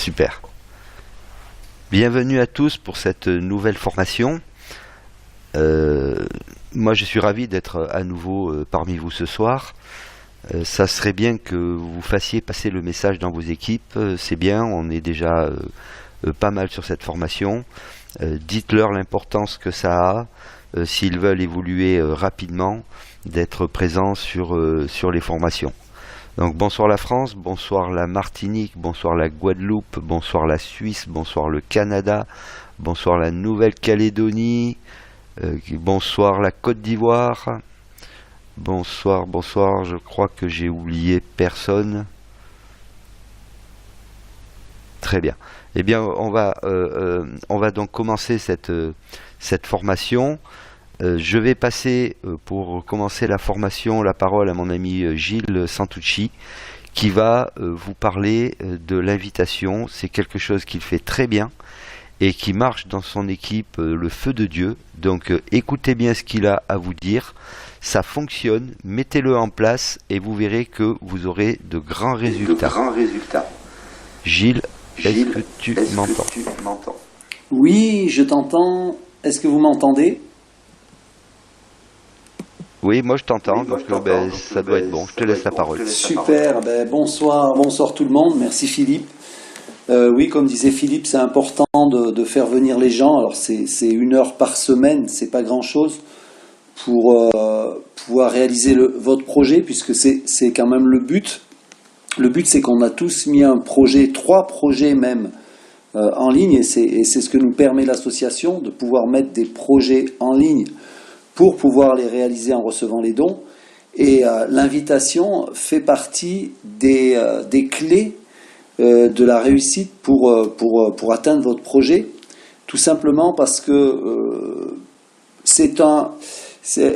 Super. Bienvenue à tous pour cette nouvelle formation. Moi, je suis ravi d'être à nouveau parmi vous ce soir. Ça serait bien que vous fassiez passer le message dans vos équipes. C'est bien, on est déjà pas mal sur cette formation. Dites-leur l'importance que ça a, s'ils veulent évoluer rapidement, d'être présents sur les formations. Donc bonsoir la France, bonsoir la Martinique, bonsoir la Guadeloupe, bonsoir la Suisse, bonsoir le Canada, bonsoir la Nouvelle-Calédonie, bonsoir la Côte d'Ivoire, bonsoir, je crois que j'ai oublié personne. Très bien. Eh bien, on va donc commencer cette formation. Je vais passer, pour commencer la formation, la parole à mon ami Gilles Santucci, qui va vous parler de l'invitation. C'est quelque chose qu'il fait très bien et qui marche dans son équipe, le Feu de Dieu. Donc écoutez bien ce qu'il a à vous dire. Ça fonctionne, mettez-le en place et vous verrez que vous aurez de grands résultats. Gilles, est-ce que tu m'entends? Oui, je t'entends. Est-ce que vous m'entendez? Oui, moi je t'entends, donc ça doit être bon. Je te laisse la parole. Super, bonsoir tout le monde. Merci Philippe. Oui, comme disait Philippe, c'est important de faire venir les gens. Alors c'est 1 heure par semaine, c'est pas grand-chose pour pouvoir réaliser votre projet, puisque c'est quand même le but. Le but, c'est qu'on a tous mis un projet, 3 projets même, en ligne, et c'est ce que nous permet l'association, de pouvoir mettre des projets en ligne pour pouvoir les réaliser en recevant les dons. Et l'invitation fait partie des clés de la réussite pour atteindre votre projet, tout simplement parce que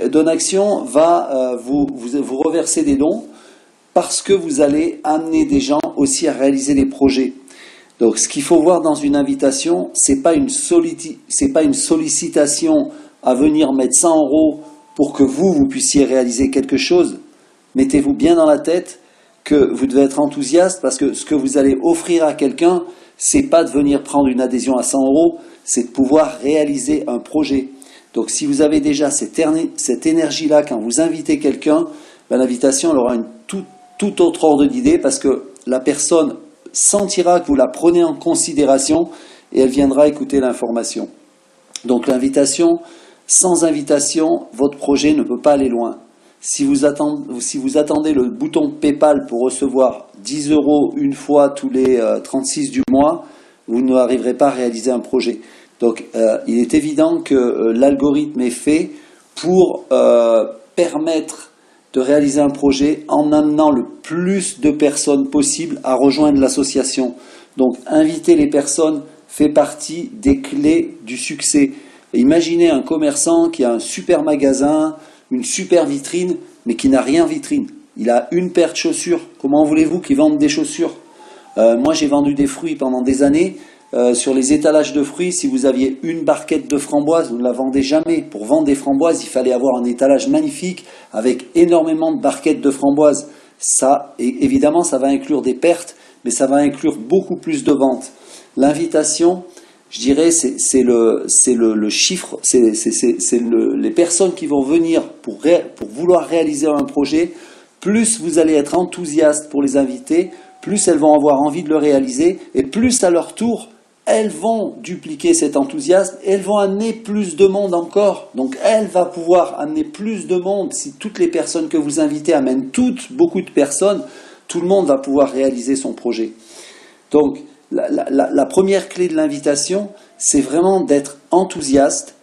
Donaction va vous reverser des dons parce que vous allez amener des gens aussi à réaliser des projets. Donc ce qu'il faut voir dans une invitation, c'est pas une sollicitation à venir mettre 100 € pour que vous puissiez réaliser quelque chose. Mettez-vous bien dans la tête que vous devez être enthousiaste, parce que ce que vous allez offrir à quelqu'un, c'est pas de venir prendre une adhésion à 100 €, c'est de pouvoir réaliser un projet. Donc si vous avez déjà cette énergie-là quand vous invitez quelqu'un, l'invitation elle aura une tout autre ordre d'idée, parce que la personne sentira que vous la prenez en considération et elle viendra écouter l'information. Donc l'invitation, sans invitation, votre projet ne peut pas aller loin. Si vous attendez le bouton PayPal pour recevoir 10 € une fois tous les 36 du mois, vous n'arriverez pas à réaliser un projet. Donc il est évident que l'algorithme est fait pour permettre de réaliser un projet en amenant le plus de personnes possible à rejoindre l'association. Donc inviter les personnes fait partie des clés du succès. Imaginez un commerçant qui a un super magasin, une super vitrine, mais qui n'a rien en vitrine. Il a une paire de chaussures. Comment voulez-vous qu'il vende des chaussures? Moi, j'ai vendu des fruits pendant des années. Sur les étalages de fruits, si vous aviez une barquette de framboises, vous ne la vendez jamais. Pour vendre des framboises, il fallait avoir un étalage magnifique avec énormément de barquettes de framboises. Ça, évidemment, ça va inclure des pertes, mais ça va inclure beaucoup plus de ventes. L'invitation, je dirais, c'est le chiffre, les personnes qui vont venir pour vouloir réaliser un projet. Plus vous allez être enthousiaste pour les inviter, plus elles vont avoir envie de le réaliser, et plus à leur tour, elles vont dupliquer cet enthousiasme, et elles vont amener plus de monde encore. Donc elle va pouvoir amener plus de monde. Si toutes les personnes que vous invitez amènent beaucoup de personnes, tout le monde va pouvoir réaliser son projet. Donc la première clé de l'invitation, c'est vraiment d'être enthousiaste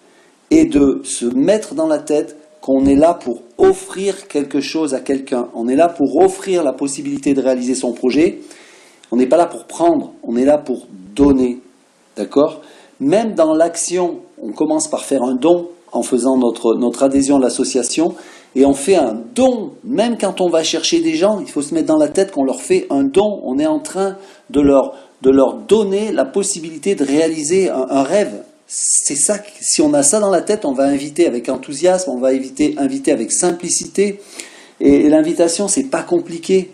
et de se mettre dans la tête qu'on est là pour offrir quelque chose à quelqu'un. On est là pour offrir la possibilité de réaliser son projet. On n'est pas là pour prendre, on est là pour donner. D'accord? Même dans l'action, on commence par faire un don en faisant notre adhésion à l'association, et on fait un don. Même quand on va chercher des gens, il faut se mettre dans la tête qu'on leur fait un don. On est en train de leur donner la possibilité de réaliser un rêve. C'est ça, si on a ça dans la tête, on va inviter avec enthousiasme, on va inviter avec simplicité. Et l'invitation, c'est pas compliqué.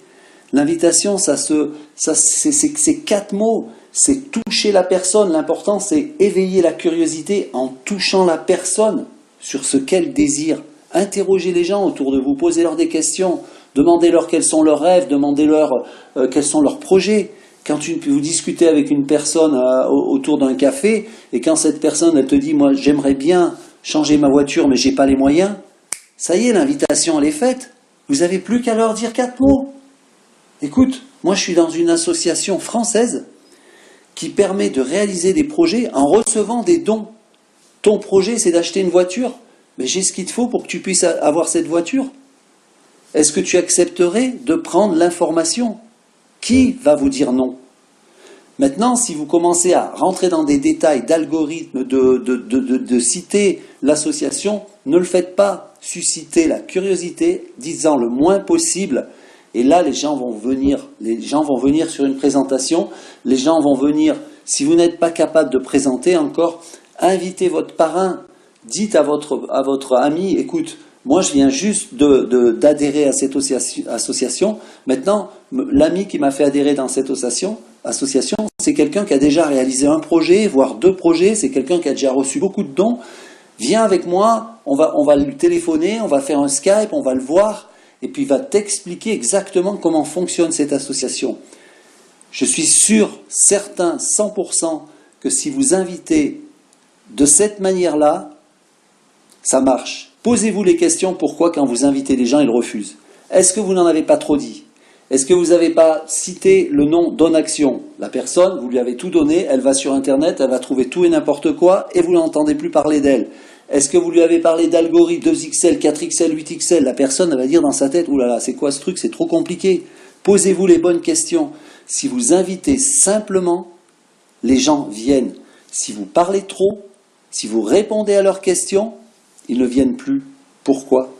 L'invitation, c'est 4 mots. c'est toucher la personne. L'important, c'est éveiller la curiosité en touchant la personne sur ce qu'elle désire. Interrogez les gens autour de vous, posez-leur des questions, demandez-leur quels sont leurs rêves, demandez-leur quels sont leurs projets. Quand vous discutez avec une personne autour d'un café, et quand cette personne elle te dit « moi j'aimerais bien changer ma voiture mais j'ai pas les moyens », ça y est, l'invitation elle est faite. Vous n'avez plus qu'à leur dire 4 mots. Écoute, moi je suis dans une association française qui permet de réaliser des projets en recevant des dons. Ton projet c'est d'acheter une voiture, mais j'ai ce qu'il te faut pour que tu puisses avoir cette voiture. Est-ce que tu accepterais de prendre l'information ? Qui va vous dire non? Maintenant, si vous commencez à rentrer dans des détails d'algorithmes, de citer l'association, ne le faites pas. Suscitez la curiosité, disant le moins possible. Et là, les gens vont venir sur une présentation. Les gens vont venir, si vous n'êtes pas capable de présenter encore, invitez votre parrain. Dites à votre ami, écoute, moi, je viens juste d'adhérer à cette association. Maintenant, l'ami qui m'a fait adhérer dans cette association, c'est quelqu'un qui a déjà réalisé un projet, voire 2 projets. C'est quelqu'un qui a déjà reçu beaucoup de dons. Viens avec moi, on va lui téléphoner, on va faire un Skype, on va le voir, et puis il va t'expliquer exactement comment fonctionne cette association. Je suis sûr, certain, 100%, que si vous invitez de cette manière-là, ça marche. Posez-vous les questions pourquoi quand vous invitez des gens, ils refusent. Est-ce que vous n'en avez pas trop dit? Est-ce que vous n'avez pas cité le nom Donaction? La personne, vous lui avez tout donné, elle va sur Internet, elle va trouver tout et n'importe quoi et vous n'entendez plus parler d'elle. Est-ce que vous lui avez parlé d'algorithme 2XL, 4XL, 8XL? La personne, elle va dire dans sa tête, oulala, c'est quoi ce truc? C'est trop compliqué. Posez-vous les bonnes questions. Si vous invitez simplement, les gens viennent. Si vous parlez trop, si vous répondez à leurs questions, ils ne viennent plus. Pourquoi?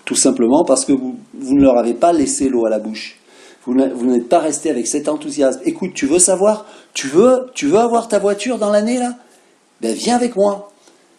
Tout simplement parce que vous ne leur avez pas laissé l'eau à la bouche. Vous n'êtes pas resté avec cet enthousiasme. Écoute, tu veux savoir? Tu veux avoir ta voiture dans l'année là? Ben viens avec moi.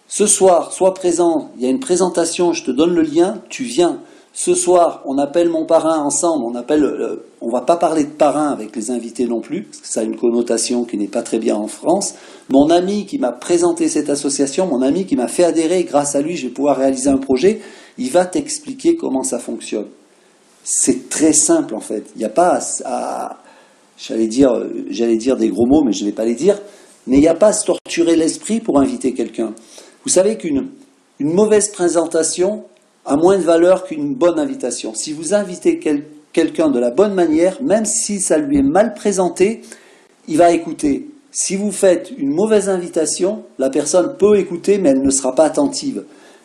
Ce soir, sois présent. Il y a une présentation, je te donne le lien, tu viens. Ce soir, on appelle mon parrain ensemble. On va pas parler de parrain avec les invités non plus, parce que ça a une connotation qui n'est pas très bien en France. Mon ami qui m'a présenté cette association, mon ami qui m'a fait adhérer, grâce à lui, je vais pouvoir réaliser un projet. Il va t'expliquer comment ça fonctionne. C'est très simple en fait. Il n'y a pas à j'allais dire des gros mots, mais je ne vais pas les dire. Mais il n'y a pas à se torturer l'esprit pour inviter quelqu'un. Vous savez qu'une mauvaise présentation a moins de valeur qu'une bonne invitation. Si vous invitez quelqu'un de la bonne manière, même si ça lui est mal présenté, il va écouter. Si vous faites une mauvaise invitation, la personne peut écouter, mais elle ne sera pas attentive.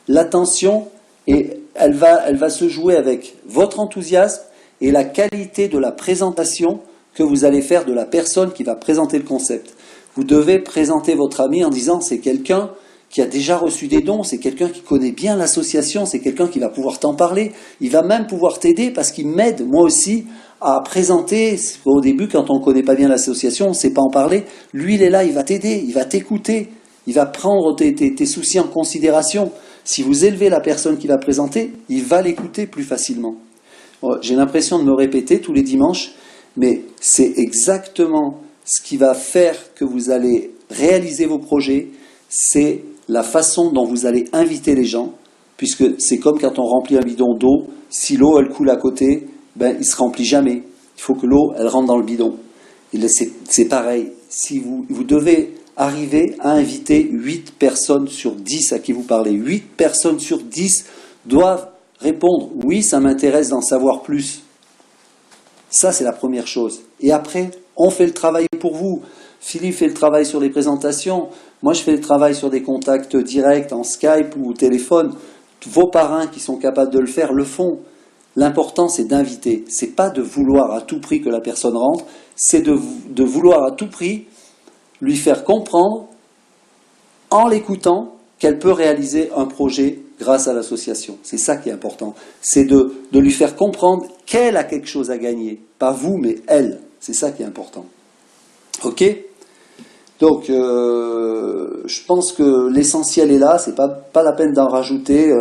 L'attention, elle va se jouer avec votre enthousiasme et la qualité de la présentation que vous allez faire de la personne qui va présenter le concept. Vous devez présenter votre ami en disant c'est quelqu'un qui a déjà reçu des dons, c'est quelqu'un qui connaît bien l'association, c'est quelqu'un qui va pouvoir t'en parler, il va même pouvoir t'aider parce qu'il m'aide, moi aussi, à présenter. Au début, quand on ne connaît pas bien l'association, on ne sait pas en parler, lui il est là, il va t'aider, il va t'écouter, il va prendre tes soucis en considération. Si vous élevez la personne qui va présenter, il va l'écouter plus facilement. Bon, j'ai l'impression de me répéter tous les dimanches, mais c'est exactement ce qui va faire que vous allez réaliser vos projets, c'est la façon dont vous allez inviter les gens, puisque c'est comme quand on remplit un bidon d'eau, si l'eau elle coule à côté, ben, il ne se remplit jamais. Il faut que l'eau elle rentre dans le bidon. Et c'est pareil, si vous devez arriver à inviter 8 personnes sur 10 à qui vous parlez. 8 personnes sur 10 doivent répondre « oui, ça m'intéresse d'en savoir plus ». Ça, c'est la première chose. Et après, on fait le travail pour vous. Philippe fait le travail sur les présentations. Moi, je fais le travail sur des contacts directs, en Skype ou au téléphone. Vos parrains qui sont capables de le faire, le font. L'important, c'est d'inviter. C'est pas de vouloir à tout prix que la personne rentre. C'est de vouloir à tout prix lui faire comprendre, en l'écoutant, qu'elle peut réaliser un projet grâce à l'association. C'est ça qui est important. C'est de lui faire comprendre qu'elle a quelque chose à gagner. Pas vous, mais elle. C'est ça qui est important. Ok ? Donc, je pense que l'essentiel est là. C'est pas la peine d'en rajouter.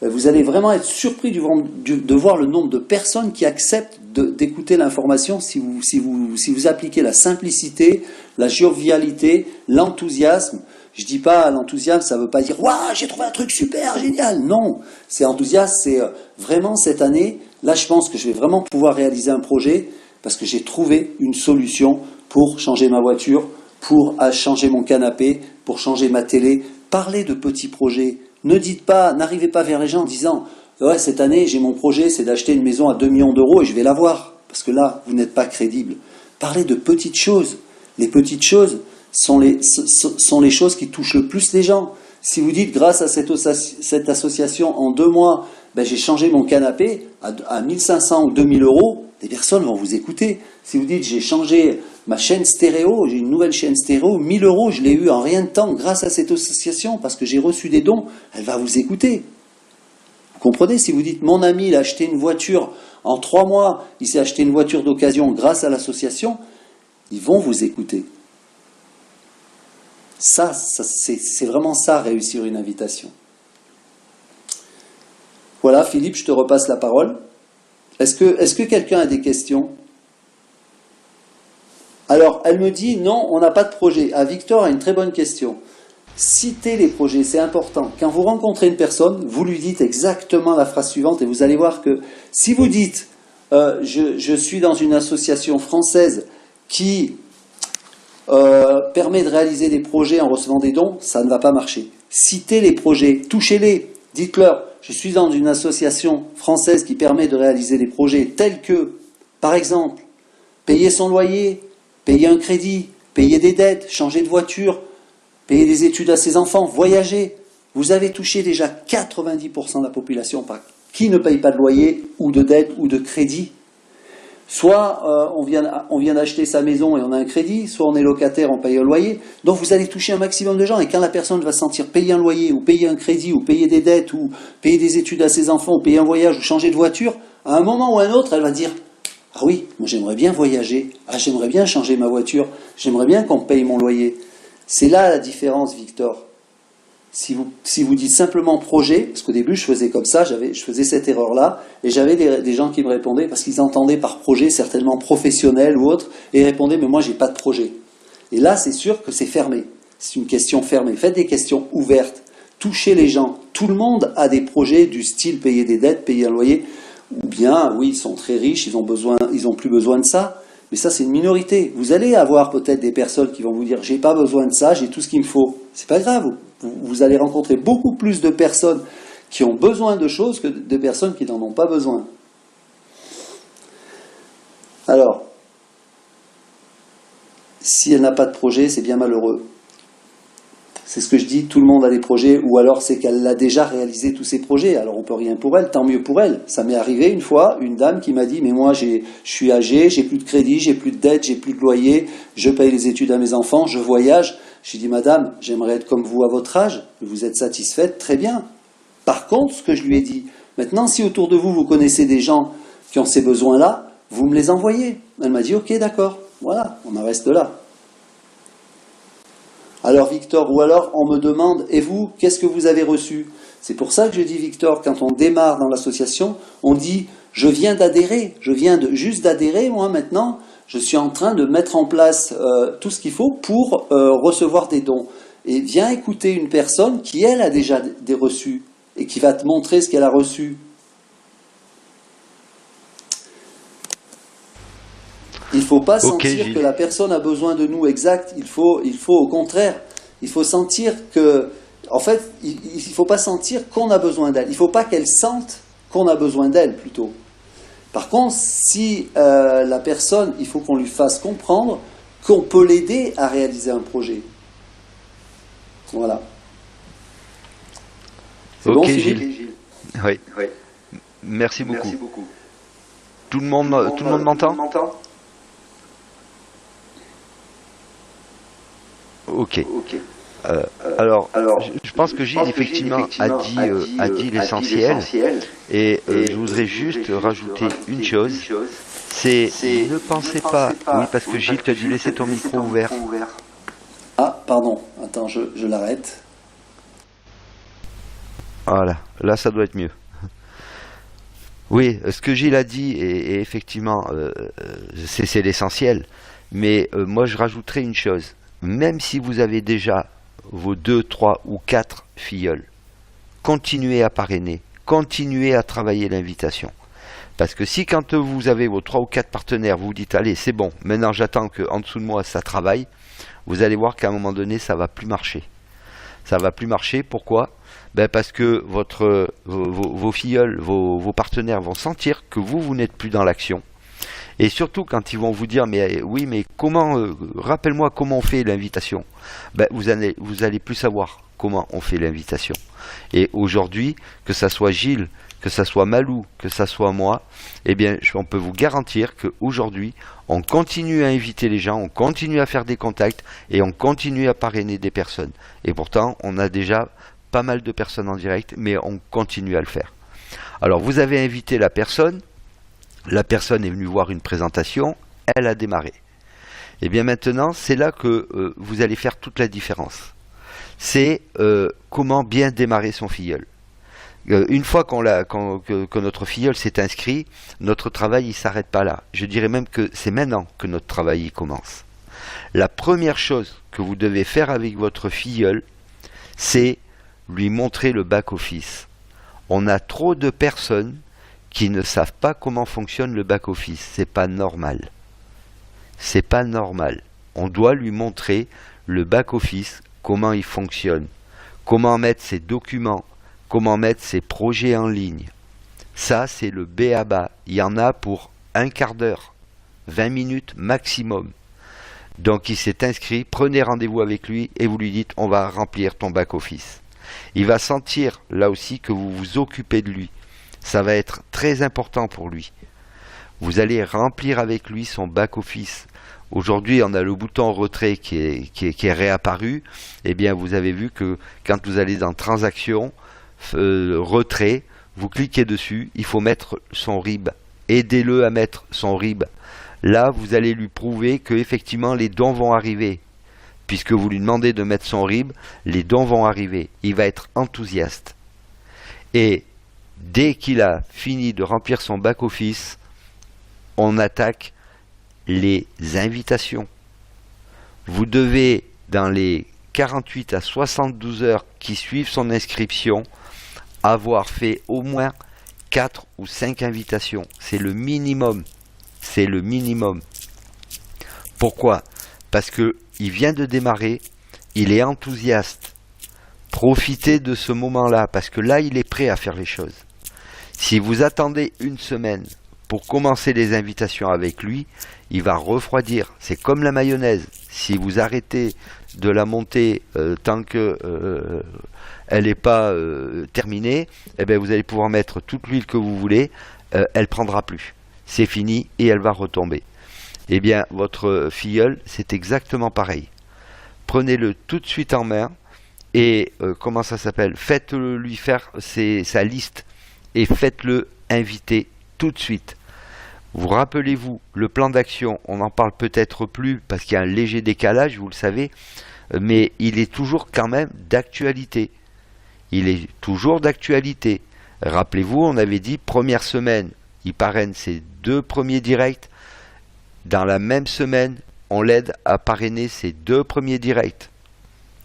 vous allez vraiment être surpris de voir le nombre de personnes qui acceptent d'écouter l'information si vous appliquez la simplicité, la jovialité, l'enthousiasme. Je dis pas l'enthousiasme, ça veut pas dire waouh, j'ai trouvé un truc super génial. Non, c'est enthousiasme, c'est vraiment cette année. Là, je pense que je vais vraiment pouvoir réaliser un projet parce que j'ai trouvé une solution pour changer ma voiture, pour changer mon canapé, pour changer ma télé. Parlez de petits projets. N'arrivez pas vers les gens en disant ouais, cette année, j'ai mon projet, c'est d'acheter une maison à 2 millions d'euros et je vais l'avoir. Parce que là, vous n'êtes pas crédible. Parlez de petites choses. Les petites choses sont les choses qui touchent le plus les gens. Si vous dites, grâce à cette association, en 2 mois, j'ai changé mon canapé à 1500 ou 2000 euros, des personnes vont vous écouter. Si vous dites, j'ai changé ma chaîne stéréo, j'ai une nouvelle chaîne stéréo, 1000 euros, je l'ai eu en rien de temps grâce à cette association parce que j'ai reçu des dons, elle va vous écouter. Vous comprenez? Si vous dites, mon ami, il a acheté une voiture en 3 mois, il s'est acheté une voiture d'occasion grâce à l'association, ils vont vous écouter. Ça c'est vraiment ça, réussir une invitation. Voilà, Philippe, je te repasse la parole. Est-ce que quelqu'un a des questions? Alors, elle me dit, non, on n'a pas de projet. Ah, Victor a une très bonne question. Citez les projets, c'est important. Quand vous rencontrez une personne, vous lui dites exactement la phrase suivante et vous allez voir que si vous dites je suis dans une association française qui permet de réaliser des projets en recevant des dons, ça ne va pas marcher. Citez les projets, touchez-les, dites-leur je suis dans une association française qui permet de réaliser des projets tels que, par exemple, payer son loyer, payer un crédit, payer des dettes, changer de voiture, payer des études à ses enfants, voyager. Vous avez touché déjà 90% de la population qui ne paye pas de loyer ou de dette ou de crédit. Soit on vient d'acheter sa maison et on a un crédit, soit on est locataire, on paye un loyer. Donc vous allez toucher un maximum de gens. Et quand la personne va se sentir payer un loyer, ou payer un crédit, ou payer des dettes, ou payer des études à ses enfants, ou payer un voyage, ou changer de voiture, à un moment ou à un autre, elle va dire ah oui, moi j'aimerais bien voyager, ah j'aimerais bien changer ma voiture, j'aimerais bien qu'on me paye mon loyer. C'est là la différence, Victor. Si vous dites simplement projet, parce qu'au début je faisais comme ça, je faisais cette erreur-là, et j'avais des gens qui me répondaient, parce qu'ils entendaient par projet, certainement professionnel ou autre, et ils répondaient, mais moi j'ai pas de projet. Et là c'est sûr que c'est fermé, c'est une question fermée. Faites des questions ouvertes, touchez les gens. Tout le monde a des projets du style payer des dettes, payer un loyer, ou bien, oui, ils sont très riches, ils ont plus besoin de ça, mais ça c'est une minorité. Vous allez avoir peut-être des personnes qui vont vous dire, j'ai pas besoin de ça, j'ai tout ce qu'il me faut. C'est pas grave. Vous allez rencontrer beaucoup plus de personnes qui ont besoin de choses que de personnes qui n'en ont pas besoin. Alors, si elle n'a pas de projet, c'est bien malheureux. C'est ce que je dis, tout le monde a des projets, ou alors c'est qu'elle a déjà réalisé tous ses projets, alors on peut rien pour elle, tant mieux pour elle. Ça m'est arrivé une fois, une dame qui m'a dit, mais moi je suis âgé, j'ai plus de crédit, j'ai plus de dette, j'ai plus de loyer, je paye les études à mes enfants, je voyage. J'ai dit, madame, j'aimerais être comme vous à votre âge, vous êtes satisfaite, très bien. Par contre, ce que je lui ai dit, maintenant si autour de vous, vous connaissez des gens qui ont ces besoins-là, vous me les envoyez. Elle m'a dit, ok, d'accord, voilà, on en reste là. Alors Victor, ou alors on me demande, et vous, qu'est-ce que vous avez reçu? C'est pour ça que je dis, Victor, quand on démarre dans l'association, on dit, je viens d'adhérer, juste d'adhérer, moi maintenant, je suis en train de mettre en place tout ce qu'il faut pour recevoir des dons. Et viens écouter une personne qui, elle, a déjà des reçus, et qui va te montrer ce qu'elle a reçu. Il ne faut pas sentir que la personne a besoin de nous, exact. Il faut au contraire, il faut sentir que, en fait, il ne faut pas sentir qu'on a besoin d'elle. Il ne faut pas qu'elle sente qu'on a besoin d'elle, plutôt. Par contre, si la personne, il faut qu'on lui fasse comprendre qu'on peut l'aider à réaliser un projet. Voilà. C'est bon, Gilles. Oui. Merci beaucoup. Tout le monde m'entend? Ok. Alors, je pense que Gilles, effectivement, a dit l'essentiel. Et je voudrais juste rajouter une chose. C'est ne pensez pas... Oui, parce que Gilles, tu as dû laisser ton micro ouvert. Ah, pardon. Attends, je l'arrête. Voilà, là ça doit être mieux. Oui, ce que Gilles a dit, et effectivement, c'est l'essentiel. Mais moi, je rajouterai une chose. Même si vous avez déjà vos 2, 3 ou 4 filleuls, continuez à parrainer, continuez à travailler l'invitation. Parce que si quand vous avez vos 3 ou 4 partenaires, vous vous dites, allez, c'est bon, maintenant j'attends qu'en dessous de moi ça travaille, vous allez voir qu'à un moment donné, ça va plus marcher. Ça va plus marcher, pourquoi ? Ben parce que vos filleuls, vos partenaires vont sentir que vous n'êtes plus dans l'action. Et surtout quand ils vont vous dire, mais oui, mais comment, rappelle-moi comment on fait l'invitation. Ben vous allez plus savoir comment on fait l'invitation. Et aujourd'hui, que ça soit Gilles, que ça soit Malou, que ça soit moi, eh bien, on peut vous garantir qu'aujourd'hui, on continue à inviter les gens, on continue à faire des contacts et on continue à parrainer des personnes. Et pourtant, on a déjà pas mal de personnes en direct, mais on continue à le faire. Alors, vous avez invité la personne est venue voir une présentation, elle a démarré. Et bien maintenant, c'est là que vous allez faire toute la différence. C'est comment bien démarrer son filleul. Une fois que notre filleul s'est inscrit, notre travail ne s'arrête pas là. Je dirais même que c'est maintenant que notre travail commence. La première chose que vous devez faire avec votre filleul, c'est lui montrer le back-office. On a trop de personnes qui ne savent pas comment fonctionne le back-office. C'est pas normal. C'est pas normal. On doit lui montrer le back-office, comment il fonctionne, comment mettre ses documents, comment mettre ses projets en ligne. Ça, c'est le b.a.-ba. Il y en a pour un quart d'heure, 20 minutes maximum. Donc il s'est inscrit, prenez rendez-vous avec lui et vous lui dites on va remplir ton back-office. Il va sentir là aussi que vous vous occupez de lui. Ça va être très important pour lui. Vous allez remplir avec lui son back-office. Aujourd'hui, on a le bouton retrait qui est réapparu. Eh bien, vous avez vu que quand vous allez dans Transactions, retrait, vous cliquez dessus, il faut mettre son RIB. Aidez-le à mettre son RIB. Là, vous allez lui prouver que effectivement les dons vont arriver. Puisque vous lui demandez de mettre son RIB, les dons vont arriver. Il va être enthousiaste. Et dès qu'il a fini de remplir son back-office, on attaque les invitations. Vous devez, dans les 48 à 72 heures qui suivent son inscription, avoir fait au moins 4 ou 5 invitations. C'est le minimum. C'est le minimum. Pourquoi ? Parce qu'il vient de démarrer, il est enthousiaste. Profitez de ce moment-là, parce que là, il est prêt à faire les choses. Si vous attendez une semaine pour commencer les invitations avec lui, il va refroidir. C'est comme la mayonnaise. Si vous arrêtez de la monter tant que elle n'est pas terminée, eh bien vous allez pouvoir mettre toute l'huile que vous voulez, elle prendra plus. C'est fini et elle va retomber. Eh bien, votre filleul, c'est exactement pareil. Prenez-le tout de suite en main et comment ça s'appelle ? Faites-le lui faire sa liste et faites-le inviter tout de suite. Vous rappelez-vous, le plan d'action, on n'en parle peut-être plus parce qu'il y a un léger décalage, vous le savez, mais il est toujours quand même d'actualité. Il est toujours d'actualité. Rappelez-vous, on avait dit, première semaine, il parraine ses 2 premiers directs. Dans la même semaine, on l'aide à parrainer ses 2 premiers directs.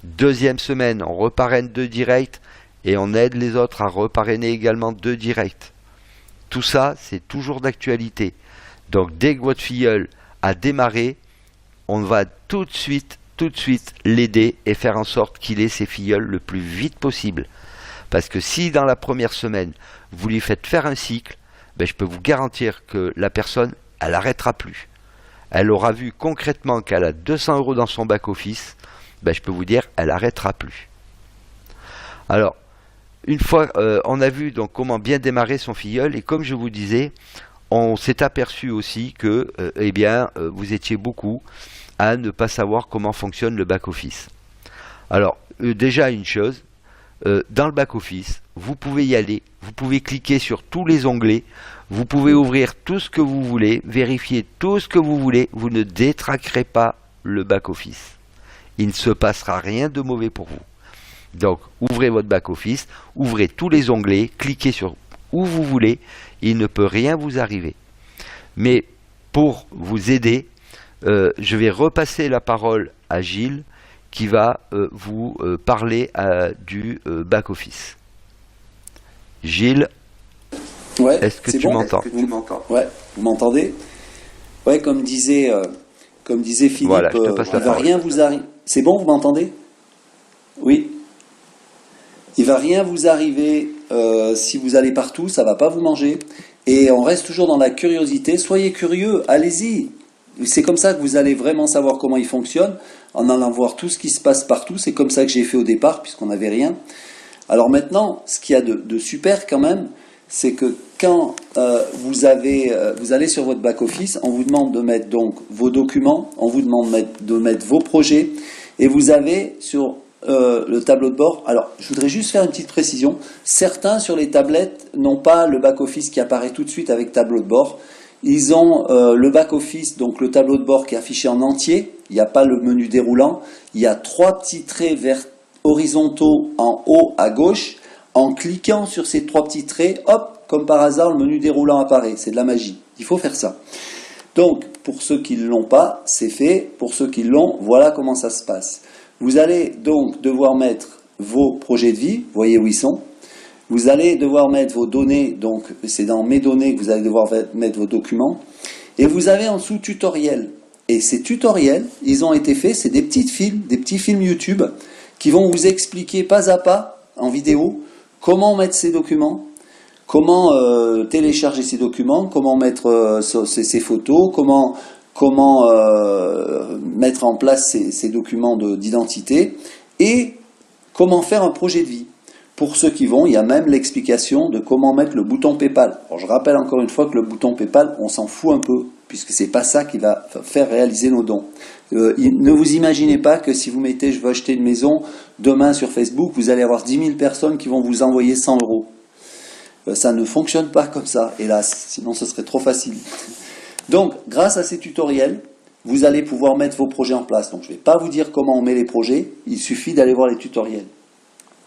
Deuxième semaine, on reparraine 2 directs et on aide les autres à reparrainer également 2 directs. Tout ça, c'est toujours d'actualité. Donc, dès que votre filleul a démarré, on va tout de suite l'aider et faire en sorte qu'il ait ses filleuls le plus vite possible. Parce que si dans la première semaine, vous lui faites faire un cycle, ben, je peux vous garantir que la personne, elle n'arrêtera plus. Elle aura vu concrètement qu'elle a 200 € dans son back-office, ben, je peux vous dire, elle n'arrêtera plus. Alors, une fois, on a vu donc comment bien démarrer son filleul, et comme je vous disais, on s'est aperçu aussi que eh bien, vous étiez beaucoup à ne pas savoir comment fonctionne le back-office. Alors, déjà une chose, dans le back-office, vous pouvez y aller, vous pouvez cliquer sur tous les onglets, vous pouvez ouvrir tout ce que vous voulez, vérifier tout ce que vous voulez, vous ne détraquerez pas le back-office. Il ne se passera rien de mauvais pour vous. Donc, ouvrez votre back-office, ouvrez tous les onglets, cliquez sur où vous voulez, il ne peut rien vous arriver. Mais pour vous aider, je vais repasser la parole à Gilles qui va vous parler du back-office. Gilles, Ouais, est-ce que c'est tu bon? m'entends? Ouais, vous m'entendez? Ouais, comme disait Philippe, Voilà, je te passe il la va parole. rien vous arriver. C'est bon, vous m'entendez? Oui. Il va rien vous arriver si vous allez partout, ça va pas vous manger. Et on reste toujours dans la curiosité. Soyez curieux, allez-y. C'est comme ça que vous allez vraiment savoir comment il fonctionne, en allant voir tout ce qui se passe partout. C'est comme ça que j'ai fait au départ, puisqu'on n'avait rien. Alors maintenant, ce qu'il y a de super quand même, c'est que quand vous allez sur votre back-office, on vous demande de mettre donc vos documents, on vous demande de mettre vos projets, et vous avez sur le tableau de bord. Alors, je voudrais juste faire une petite précision. Certains sur les tablettes n'ont pas le back-office qui apparaît tout de suite avec tableau de bord. Ils ont le back-office, donc le tableau de bord qui est affiché en entier. Il n'y a pas le menu déroulant. Il y a 3 petits traits horizontaux en haut à gauche. En cliquant sur ces 3 petits traits, hop, comme par hasard, le menu déroulant apparaît. C'est de la magie. Il faut faire ça. Donc, pour ceux qui ne l'ont pas, c'est fait. Pour ceux qui l'ont, voilà comment ça se passe. Vous allez donc devoir mettre vos projets de vie, vous voyez où ils sont. Vous allez devoir mettre vos données, donc c'est dans mes données que vous allez devoir mettre vos documents. Et vous avez en dessous tutoriel. Et ces tutoriels, ils ont été faits, c'est des petits films YouTube qui vont vous expliquer pas à pas, en vidéo, comment mettre ces documents, comment télécharger ces documents, comment mettre ces photos, comment mettre en place ces documents d'identité et comment faire un projet de vie. Pour ceux qui vont, il y a même l'explication de comment mettre le bouton PayPal. Alors je rappelle encore une fois que le bouton PayPal, on s'en fout un peu, puisque c'est pas ça qui va faire réaliser nos dons. Ne vous imaginez pas que si vous mettez « je veux acheter une maison » demain sur Facebook, vous allez avoir 10 000 personnes qui vont vous envoyer 100 euros. Ça ne fonctionne pas comme ça, hélas, sinon ce serait trop facile. Donc, grâce à ces tutoriels, vous allez pouvoir mettre vos projets en place. Donc, je ne vais pas vous dire comment on met les projets, il suffit d'aller voir les tutoriels.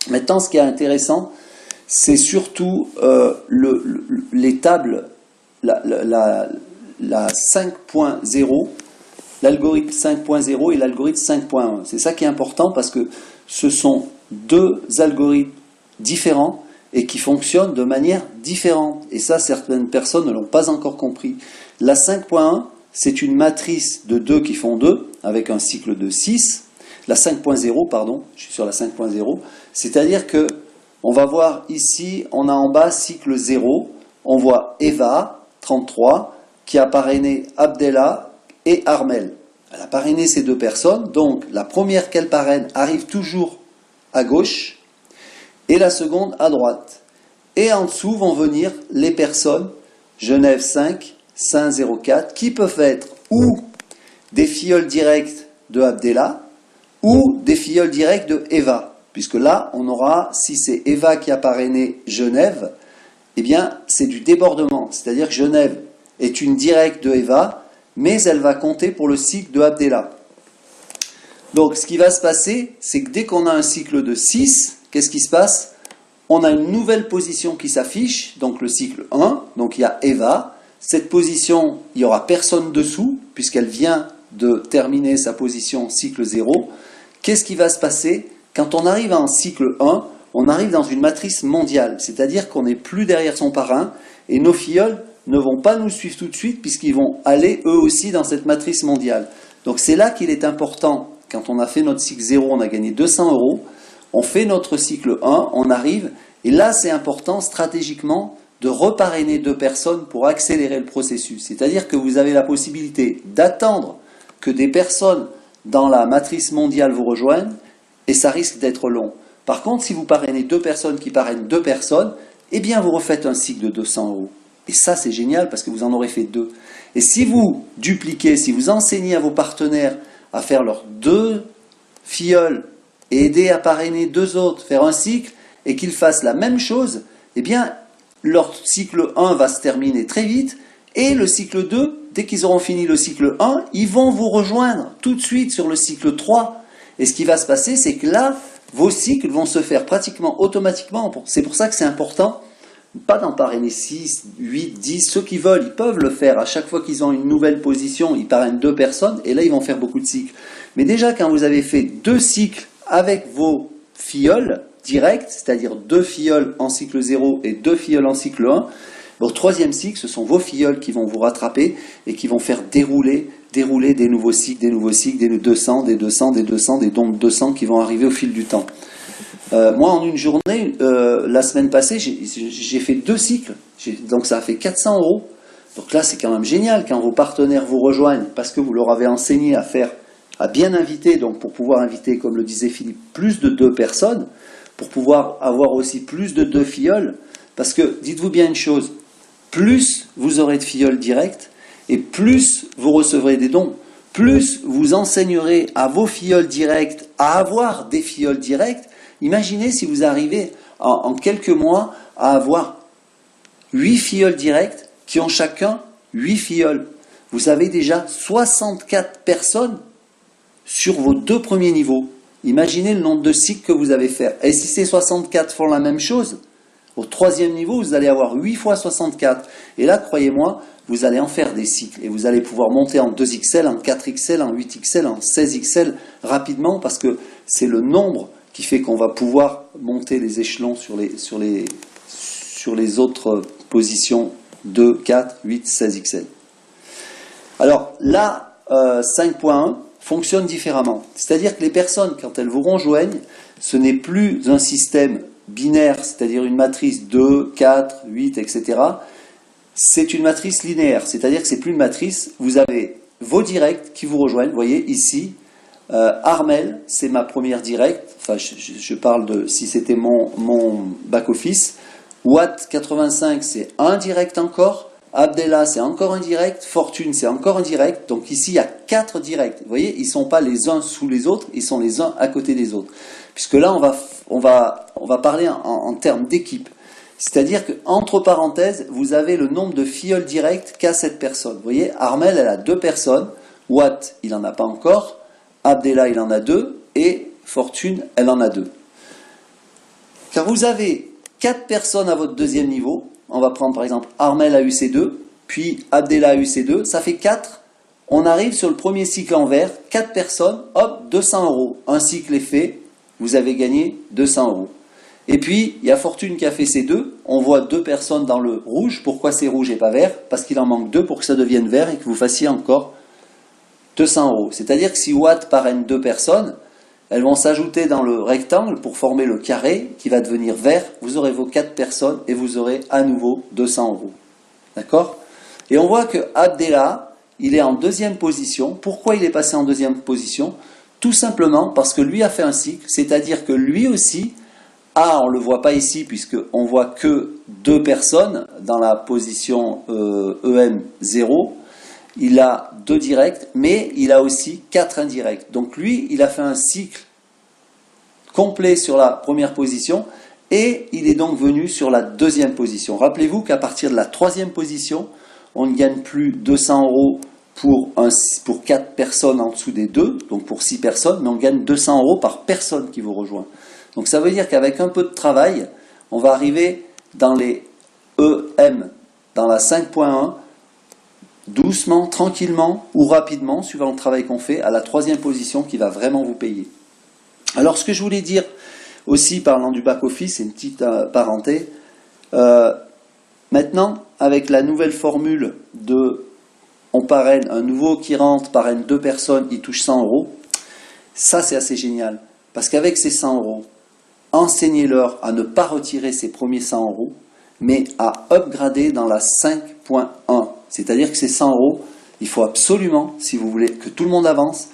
Maintenant, ce qui est intéressant, c'est surtout les tables, la 5.0, l'algorithme 5.0 et l'algorithme 5.1. C'est ça qui est important parce que ce sont 2 algorithmes différents et qui fonctionnent de manière différente. Et ça, certaines personnes ne l'ont pas encore compris. La 5.1, c'est une matrice de 2 qui font 2, avec un cycle de 6. La 5.0, pardon, je suis sur la 5.0, c'est-à-dire que on va voir ici, on a en bas cycle 0, on voit Eva, 33, qui a parrainé Abdella et Armel. Elle a parrainé ces 2 personnes, donc la première qu'elle parraine arrive toujours à gauche, et la seconde à droite. Et en dessous vont venir les personnes, Genève 5, 504, qui peuvent être ou des filleuls directs de Abdella, ou des filleuls directs de Eva. Puisque là, on aura, si c'est Eva qui a parrainé Genève, eh bien, c'est du débordement. C'est-à-dire que Genève est une directe de Eva, mais elle va compter pour le cycle de Abdella. Donc, ce qui va se passer, c'est que dès qu'on a un cycle de 6, qu'est-ce qui se passe? On a une nouvelle position qui s'affiche, donc le cycle 1, donc il y a Eva. Cette position, il n'y aura personne dessous, puisqu'elle vient de terminer sa position cycle 0. Qu'est-ce qui va se passer? Quand on arrive en cycle 1, on arrive dans une matrice mondiale, c'est-à-dire qu'on n'est plus derrière son parrain, et nos filleuls ne vont pas nous suivre tout de suite, puisqu'ils vont aller eux aussi dans cette matrice mondiale. Donc c'est là qu'il est important, quand on a fait notre cycle 0, on a gagné 200 euros, on fait notre cycle 1, on arrive, et là c'est important stratégiquement de reparrainer 2 personnes pour accélérer le processus. C'est-à-dire que vous avez la possibilité d'attendre que des personnes dans la matrice mondiale vous rejoignent, et ça risque d'être long. Par contre, si vous parrainez 2 personnes qui parrainent 2 personnes, eh bien vous refaites un cycle de 200 euros. Et ça c'est génial parce que vous en aurez fait 2. Et si vous dupliquez, si vous enseignez à vos partenaires à faire leurs 2 filleuls et aider à parrainer 2 autres, faire un cycle, et qu'ils fassent la même chose, eh bien leur cycle 1 va se terminer très vite, et le cycle 2, dès qu'ils auront fini le cycle 1, ils vont vous rejoindre tout de suite sur le cycle 3. Et ce qui va se passer, c'est que là, vos cycles vont se faire pratiquement automatiquement. C'est pour ça que c'est important, pas d'en parrainer 6, 8, 10, ceux qui veulent, ils peuvent le faire. À chaque fois qu'ils ont une nouvelle position, ils parrainent 2 personnes, et là ils vont faire beaucoup de cycles. Mais déjà quand vous avez fait 2 cycles avec vos filleuls directs, c'est-à-dire 2 filleuls en cycle 0 et 2 filleuls en cycle 1, au 3e cycle, ce sont vos filleuls qui vont vous rattraper et qui vont faire dérouler des nouveaux cycles, des 200, des 200, des 200, des dons de 200 qui vont arriver au fil du temps. Moi, en une journée, la semaine passée, j'ai fait 2 cycles, donc ça a fait 400 €. Donc là, c'est quand même génial quand vos partenaires vous rejoignent parce que vous leur avez enseigné à bien inviter, donc pour pouvoir inviter, comme le disait Philippe, plus de 2 personnes, pour pouvoir avoir aussi plus de 2 filleuls, parce que dites-vous bien une chose, plus vous aurez de filleuls directs, et plus vous recevrez des dons, plus vous enseignerez à vos filleuls directs à avoir des filleuls directs. Imaginez si vous arrivez en quelques mois à avoir 8 filleuls directs qui ont chacun 8 filleuls. Vous avez déjà 64 personnes sur vos 2 premiers niveaux. Imaginez le nombre de cycles que vous avez fait. Et si ces 64 font la même chose, au 3e niveau, vous allez avoir 8 fois 64. Et là, croyez-moi, vous allez en faire des cycles. Et vous allez pouvoir monter en 2XL, en 4XL, en 8XL, en 16XL rapidement, parce que c'est le nombre qui fait qu'on va pouvoir monter les échelons sur les autres positions 2, 4, 8, 16XL. Alors là, 5.1 fonctionne différemment. C'est-à-dire que les personnes, quand elles vous rejoignent, ce n'est plus un système binaire, c'est-à-dire une matrice 2, 4, 8, etc. C'est une matrice linéaire, c'est-à-dire que c'est plus une matrice, vous avez vos directs qui vous rejoignent, vous voyez ici, Armel, c'est ma première directe, enfin je parle de si c'était mon back-office, Watt 85 c'est un direct encore, Abdella c'est encore un direct, Fortune c'est encore un direct, donc ici il y a 4 directs, vous voyez, ils ne sont pas les uns sous les autres, ils sont les uns à côté des autres, puisque là on va parler en termes d'équipe. C'est-à-dire qu'entre parenthèses, vous avez le nombre de filleuls directs qu'a cette personne. Vous voyez, Armel, elle a 2 personnes, Watt, il n'en a pas encore, Abdella, il en a 2, et Fortune, elle en a 2. Car vous avez 4 personnes à votre 2e niveau, on va prendre par exemple Armel a eu ses 2, puis Abdella a eu ses 2, ça fait 4, on arrive sur le premier cycle en vert, 4 personnes, hop, 200 €. Un cycle est fait, vous avez gagné 200 €. Et puis, il y a Fortune qui a fait ses 2. On voit 2 personnes dans le rouge. Pourquoi c'est rouge et pas vert? Parce qu'il en manque 2 pour que ça devienne vert et que vous fassiez encore 200 €. C'est-à-dire que si Watt parraine 2 personnes, elles vont s'ajouter dans le rectangle pour former le carré qui va devenir vert. Vous aurez vos 4 personnes et vous aurez à nouveau 200 €. D'accord? Et on voit que Abdella, il est en 2e position. Pourquoi il est passé en 2e position? Tout simplement parce que lui a fait un cycle. C'est-à-dire que lui aussi... on ne le voit pas ici puisqu'on voit que 2 personnes dans la position EM0. Il a 2 directs, mais il a aussi 4 indirects. Donc lui, il a fait un cycle complet sur la première position et il est donc venu sur la 2e position. Rappelez-vous qu'à partir de la 3e position, on ne gagne plus 200 € pour 4 personnes en dessous des 2, donc pour 6 personnes, mais on gagne 200 € par personne qui vous rejoint. Donc ça veut dire qu'avec un peu de travail, on va arriver dans les EM, dans la 5.1, doucement, tranquillement ou rapidement, suivant le travail qu'on fait, à la 3e position qui va vraiment vous payer. Alors ce que je voulais dire aussi, parlant du back-office, c'est une petite parenthèse, maintenant, avec la nouvelle formule de on parraine un nouveau qui rentre, parraine 2 personnes, il touche 100 €, ça c'est assez génial, parce qu'avec ces 100 €, enseignez-leur à ne pas retirer ces premiers 100 €, mais à upgrader dans la 5.1. C'est-à-dire que ces 100 €, il faut absolument, si vous voulez que tout le monde avance,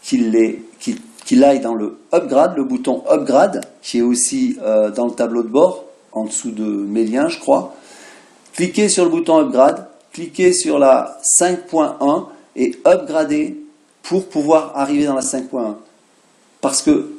qu'il aille dans le upgrade, le bouton upgrade, qui est aussi dans le tableau de bord, en dessous de mes liens, je crois. Cliquez sur le bouton upgrade, cliquez sur la 5.1 et upgradez pour pouvoir arriver dans la 5.1. Parce que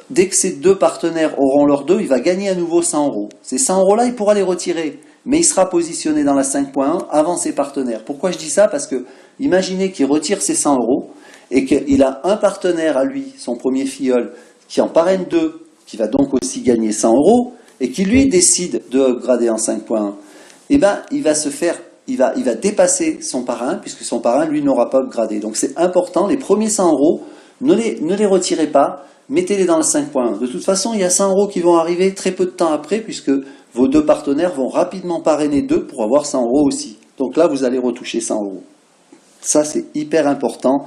dès que ces 2 partenaires auront leurs 2, il va gagner à nouveau 100 €. Ces 100 € là, il pourra les retirer, mais il sera positionné dans la 5.1 avant ses partenaires. Pourquoi je dis ça? Parce que imaginez qu'il retire ses 100 € et qu'il a un partenaire à lui, son premier filleul, qui en parraine 2 qui va donc aussi gagner 100 euros, et qui lui décide de upgrader en 5.1, eh ben, il va dépasser son parrain, puisque son parrain, lui, n'aura pas upgradé. Donc c'est important, les premiers 100 euros, ne les retirez pas, mettez-les dans le 5.1. De toute façon, il y a 100 euros qui vont arriver très peu de temps après, puisque vos deux partenaires vont rapidement parrainer d'eux pour avoir 100 euros aussi. Donc là, vous allez retoucher 100 euros. Ça, c'est hyper important.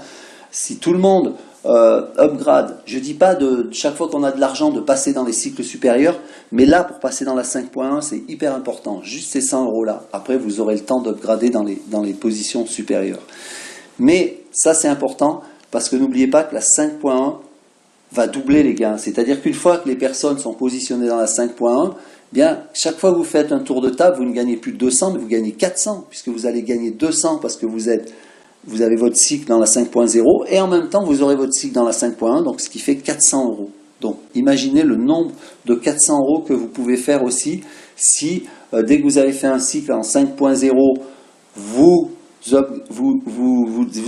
Si tout le monde upgrade, je ne dis pas de chaque fois qu'on a de l'argent de passer dans les cycles supérieurs, mais là, pour passer dans la 5.1, c'est hyper important. Juste ces 100 euros-là. Après, vous aurez le temps d'upgrader dans les positions supérieures. Mais ça, c'est important, parce que n'oubliez pas que la 5.1 va doubler les gains. C'est-à-dire qu'une fois que les personnes sont positionnées dans la 5.1, bien, chaque fois que vous faites un tour de table, vous ne gagnez plus 200, mais vous gagnez 400, puisque vous allez gagner 200 parce que vous avez votre cycle dans la 5.0, et en même temps, vous aurez votre cycle dans la 5.1, donc ce qui fait 400 euros. Donc, imaginez le nombre de 400 euros que vous pouvez faire aussi si, dès que vous avez fait un cycle en 5.0, vous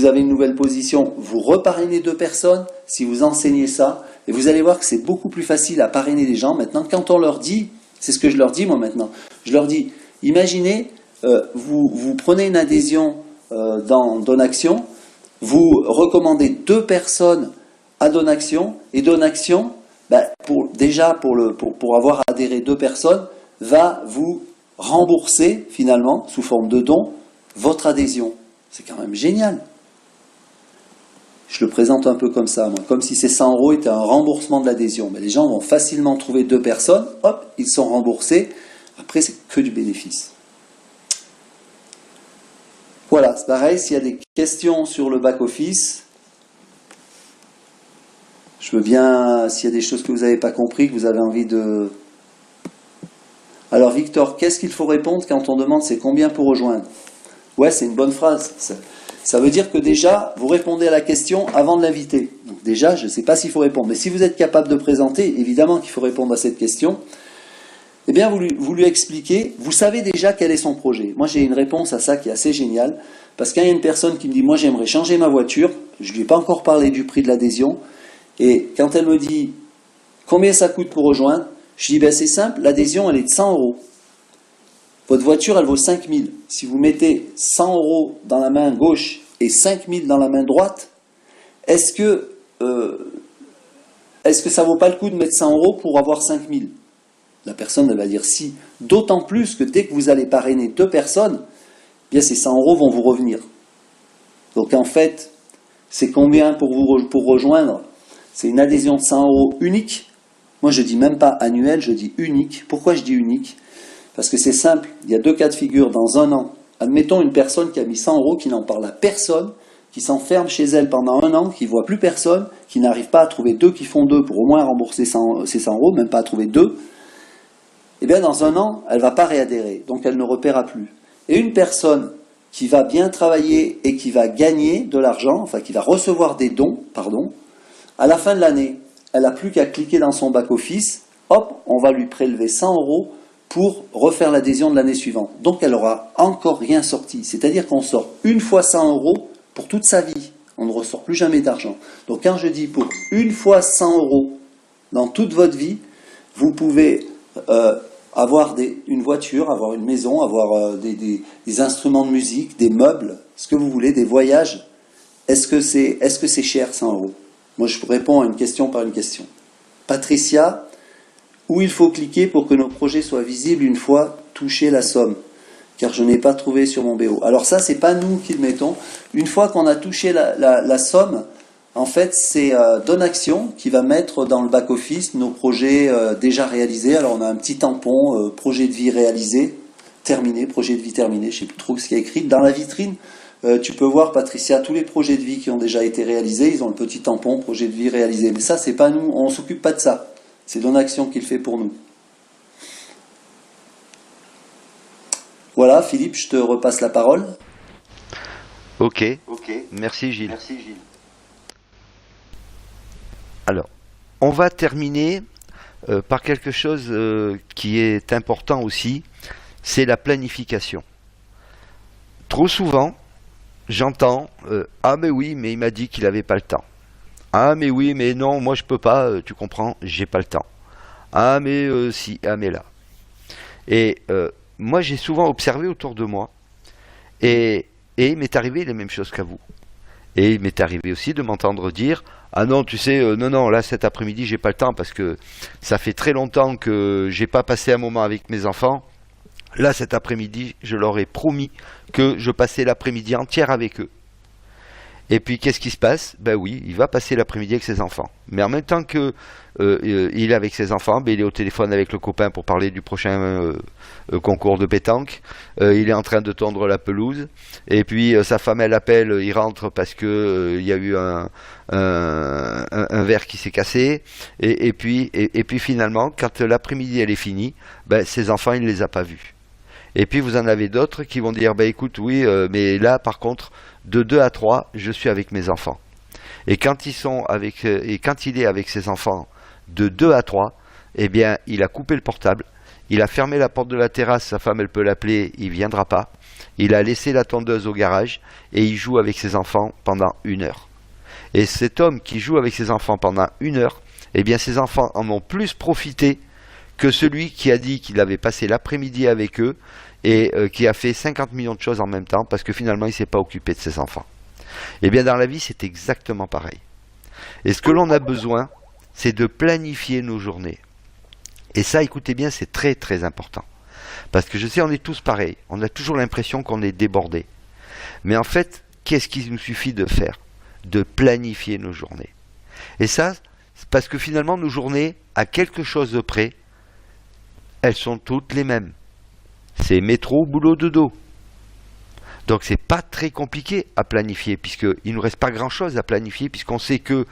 avez une nouvelle position, vous reparrainez deux personnes, si vous enseignez ça, et vous allez voir que c'est beaucoup plus facile à parrainer les gens. Maintenant, quand on leur dit, c'est ce que je leur dis moi maintenant, je leur dis, imaginez, vous prenez une adhésion dans Donaction, vous recommandez deux personnes à Donaction, et Donaction, pour avoir adhéré deux personnes, va vous rembourser finalement, sous forme de don, votre adhésion. C'est quand même génial. Je le présente un peu comme ça, moi, comme si ces 100 euros étaient un remboursement de l'adhésion. Mais les gens vont facilement trouver deux personnes, hop, ils sont remboursés. Après, c'est que du bénéfice. Voilà, c'est pareil, s'il y a des questions sur le back-office, je veux bien, s'il y a des choses que vous n'avez pas compris, que vous avez envie de... Alors Victor, qu'est-ce qu'il faut répondre quand on demande c'est combien pour rejoindre? Ouais, c'est une bonne phrase. Ça veut dire que déjà, vous répondez à la question avant de l'inviter. Donc déjà, je ne sais pas s'il faut répondre. Mais si vous êtes capable de présenter, évidemment qu'il faut répondre à cette question. Eh bien, vous lui expliquez, vous savez déjà quel est son projet. Moi, j'ai une réponse à ça qui est assez géniale. Parce qu'il y a une personne qui me dit, moi, j'aimerais changer ma voiture. Je ne lui ai pas encore parlé du prix de l'adhésion. Et quand elle me dit, combien ça coûte pour rejoindre? Je dis, ben, c'est simple, l'adhésion, elle est de 100 euros. Votre voiture, elle vaut 5 000. Si vous mettez 100 euros dans la main gauche et 5 000 dans la main droite, est-ce que ça vaut pas le coup de mettre 100 euros pour avoir 5 000? La personne, elle va dire si. D'autant plus que dès que vous allez parrainer deux personnes, bien ces 100 euros vont vous revenir. Donc en fait, c'est combien pour rejoindre? C'est une adhésion de 100 euros unique. Moi, je dis même pas annuel, je dis unique. Pourquoi je dis unique? Parce que c'est simple, il y a deux cas de figure dans un an. Admettons une personne qui a mis 100 euros, qui n'en parle à personne, qui s'enferme chez elle pendant un an, qui ne voit plus personne, qui n'arrive pas à trouver deux qui font deux pour au moins rembourser ses 100 euros, même pas à trouver deux. Eh bien, dans un an, elle ne va pas réadhérer, donc elle ne repaiera plus. Et une personne qui va bien travailler et qui va gagner de l'argent, enfin qui va recevoir des dons, à la fin de l'année, elle n'a plus qu'à cliquer dans son back-office, hop, on va lui prélever 100 euros pour refaire l'adhésion de l'année suivante. Donc elle n'aura encore rien sorti. C'est-à-dire qu'on sort une fois 100 euros pour toute sa vie. On ne ressort plus jamais d'argent. Donc quand je dis pour une fois 100 euros dans toute votre vie, vous pouvez avoir une voiture, avoir une maison, avoir des instruments de musique, des meubles, ce que vous voulez, des voyages. Est-ce que c'est cher 100 euros? Moi je réponds à une question par une question. Patricia, où il faut cliquer pour que nos projets soient visibles une fois touché la somme, car je n'ai pas trouvé sur mon BO. Alors ça, c'est pas nous qui le mettons. Une fois qu'on a touché la somme, en fait, c'est Donaction qui va mettre dans le back-office nos projets déjà réalisés. Alors on a un petit tampon, projet de vie réalisé, terminé, projet de vie terminé, je ne sais plus trop ce qu'il y a écrit. Dans la vitrine, tu peux voir, Patricia, tous les projets de vie qui ont déjà été réalisés, ils ont le petit tampon, projet de vie réalisé. Mais ça, c'est pas nous, on ne s'occupe pas de ça. C'est Donaction qui le fait pour nous. Voilà, Philippe, je te repasse la parole. Ok. Merci Gilles. Alors, on va terminer par quelque chose qui est important aussi, c'est la planification. Trop souvent, j'entends « Ah mais oui, mais il m'a dit qu'il n'avait pas le temps ». Ah mais oui, mais non, moi je peux pas, tu comprends, j'ai pas le temps. Ah mais si, ah mais là. Et moi j'ai souvent observé autour de moi, et il m'est arrivé les mêmes choses qu'à vous. Et il m'est arrivé aussi de m'entendre dire ah non, tu sais, non, non, là cet après-midi j'ai pas le temps parce que ça fait très longtemps que j'ai pas passé un moment avec mes enfants. Là cet après-midi, je leur ai promis que je passais l'après-midi entière avec eux. Et puis qu'est-ce qui se passe? Ben oui, il va passer l'après-midi avec ses enfants. Mais en même temps que il est avec ses enfants, ben il est au téléphone avec le copain pour parler du prochain concours de pétanque. Il est en train de tondre la pelouse. Et puis sa femme elle appelle, il rentre parce que il y a eu un verre qui s'est cassé. Et puis finalement, quand l'après-midi elle est finie, ben ses enfants il ne les a pas vus. Et puis vous en avez d'autres qui vont dire bah écoute oui mais là par contre de 2 à 3 je suis avec mes enfants. Et quand quand il est avec ses enfants de 2 à 3, eh bien il a coupé le portable, il a fermé la porte de la terrasse, sa femme elle peut l'appeler, il viendra pas. Il a laissé la tondeuse au garage et il joue avec ses enfants pendant 1 heure. Et cet homme qui joue avec ses enfants pendant 1 heure, eh bien ses enfants en ont plus profité que celui qui a dit qu'il avait passé l'après-midi avec eux et qui a fait 50 millions de choses en même temps parce que finalement il ne s'est pas occupé de ses enfants. Eh bien dans la vie c'est exactement pareil. Et ce que l'on a besoin, c'est de planifier nos journées. Et ça, écoutez bien, c'est très très important. Parce que je sais, on est tous pareils, on a toujours l'impression qu'on est débordé. Mais en fait, qu'est-ce qu'il nous suffit de faire? De planifier nos journées. Et ça, c'est parce que finalement nos journées, à quelque chose de près, elles sont toutes les mêmes. C'est métro, boulot, dodo. Donc c'est pas très compliqué à planifier, puisqu'il ne nous reste pas grand-chose à planifier, puisqu'on sait que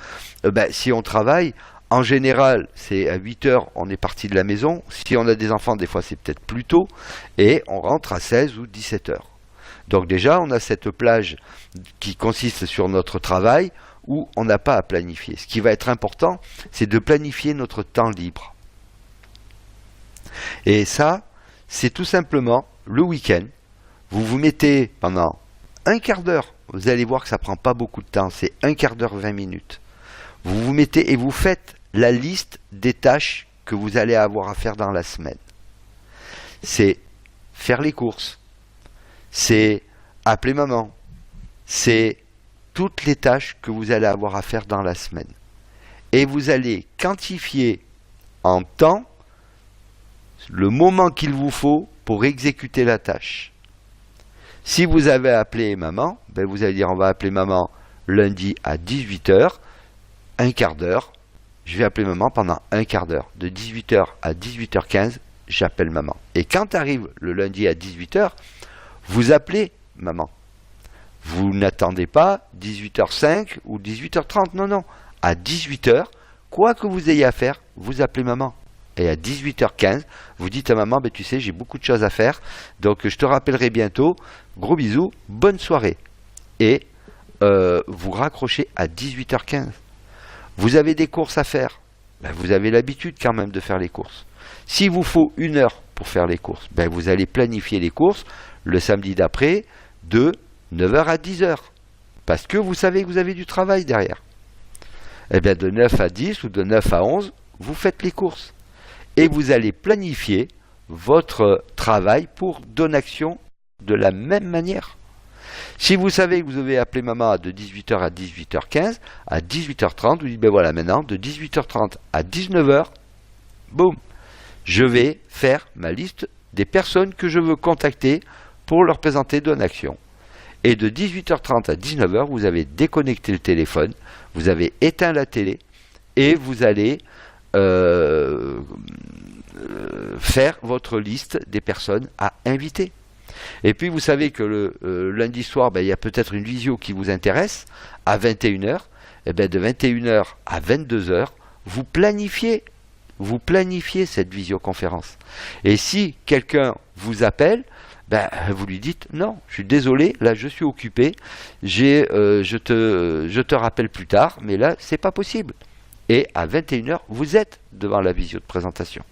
si on travaille, en général, c'est à 8 heures, on est parti de la maison. Si on a des enfants, des fois c'est peut-être plus tôt, et on rentre à 16 ou 17 heures. Donc déjà, on a cette plage qui consiste sur notre travail, où on n'a pas à planifier. Ce qui va être important, c'est de planifier notre temps libre. Et ça, c'est tout simplement le week-end. Vous vous mettez pendant un quart d'heure, vous allez voir que ça ne prend pas beaucoup de temps, c'est un quart d'heure, 20 minutes. Vous vous mettez et vous faites la liste des tâches que vous allez avoir à faire dans la semaine. C'est faire les courses, c'est appeler maman, c'est toutes les tâches que vous allez avoir à faire dans la semaine. Et vous allez quantifier en temps le moment qu'il vous faut pour exécuter la tâche. Si vous avez appelé maman, vous allez dire on va appeler maman lundi à 18 h, un quart d'heure. Je vais appeler maman pendant un quart d'heure. De 18 h à 18 h 15, j'appelle maman. Et quand arrive le lundi à 18 h, vous appelez maman. Vous n'attendez pas 18 h 05 ou 18 h 30, non, non. À 18 h, quoi que vous ayez à faire, vous appelez maman. Et à 18 h 15, vous dites à maman, tu sais, j'ai beaucoup de choses à faire, donc je te rappellerai bientôt. Gros bisous, bonne soirée. Et vous raccrochez à 18 h 15. Vous avez des courses à faire, vous avez l'habitude quand même de faire les courses. S'il vous faut 1 heure pour faire les courses, vous allez planifier les courses le samedi d'après de 9 h à 10 h. Parce que vous savez que vous avez du travail derrière. Et bien de 9 à 10 ou de 9 à 11, vous faites les courses. Et vous allez planifier votre travail pour Donaction de la même manière. Si vous savez que vous devez appeler maman de 18 h à 18 h 15, à 18 h 30, vous dites voilà, maintenant, de 18 h 30 à 19 h, boum, je vais faire ma liste des personnes que je veux contacter pour leur présenter Donaction. Et de 18 h 30 à 19 h, vous avez déconnecté le téléphone, vous avez éteint la télé et vous allez faire votre liste des personnes à inviter. Et puis vous savez que le lundi soir, il y a peut-être une visio qui vous intéresse à 21 h. Et bien de 21 h à 22 h, vous planifiez cette visioconférence. Et si quelqu'un vous appelle, vous lui dites non, je suis désolé, là je suis occupé, je te rappelle plus tard, mais là c'est pas possible. Et à 21 h, vous êtes devant la visio de présentation.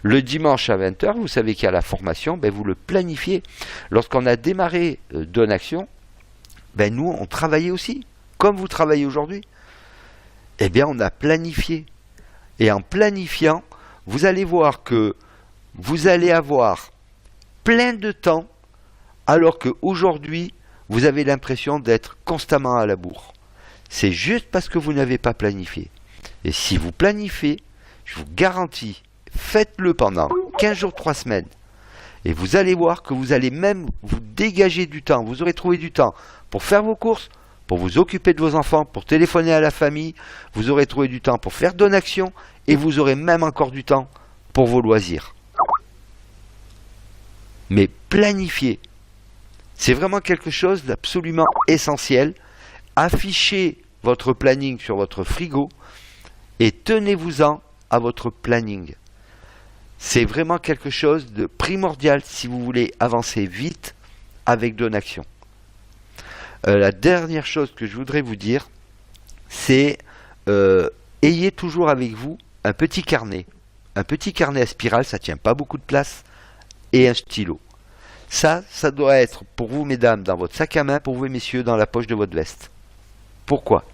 Le dimanche à 20 h, vous savez qu'il y a la formation, vous le planifiez. Lorsqu'on a démarré Donaction, nous on travaillait aussi, comme vous travaillez aujourd'hui. Eh bien on a planifié. Et en planifiant, vous allez voir que vous allez avoir plein de temps, alors qu'aujourd'hui, vous avez l'impression d'être constamment à la bourre. C'est juste parce que vous n'avez pas planifié. Et si vous planifiez, je vous garantis, faites-le pendant 15 jours, 3 semaines. Et vous allez voir que vous allez même vous dégager du temps. Vous aurez trouvé du temps pour faire vos courses, pour vous occuper de vos enfants, pour téléphoner à la famille. Vous aurez trouvé du temps pour faire Donaction. Et vous aurez même encore du temps pour vos loisirs. Mais planifiez. C'est vraiment quelque chose d'absolument essentiel. Affichez votre planning sur votre frigo et tenez-vous-en à votre planning. C'est vraiment quelque chose de primordial si vous voulez avancer vite avec Donaction. La dernière chose que je voudrais vous dire, c'est ayez toujours avec vous un petit carnet. Un petit carnet à spirale, ça ne tient pas beaucoup de place, et un stylo. Ça doit être pour vous, mesdames, dans votre sac à main, pour vous, messieurs, dans la poche de votre veste. Pourquoi?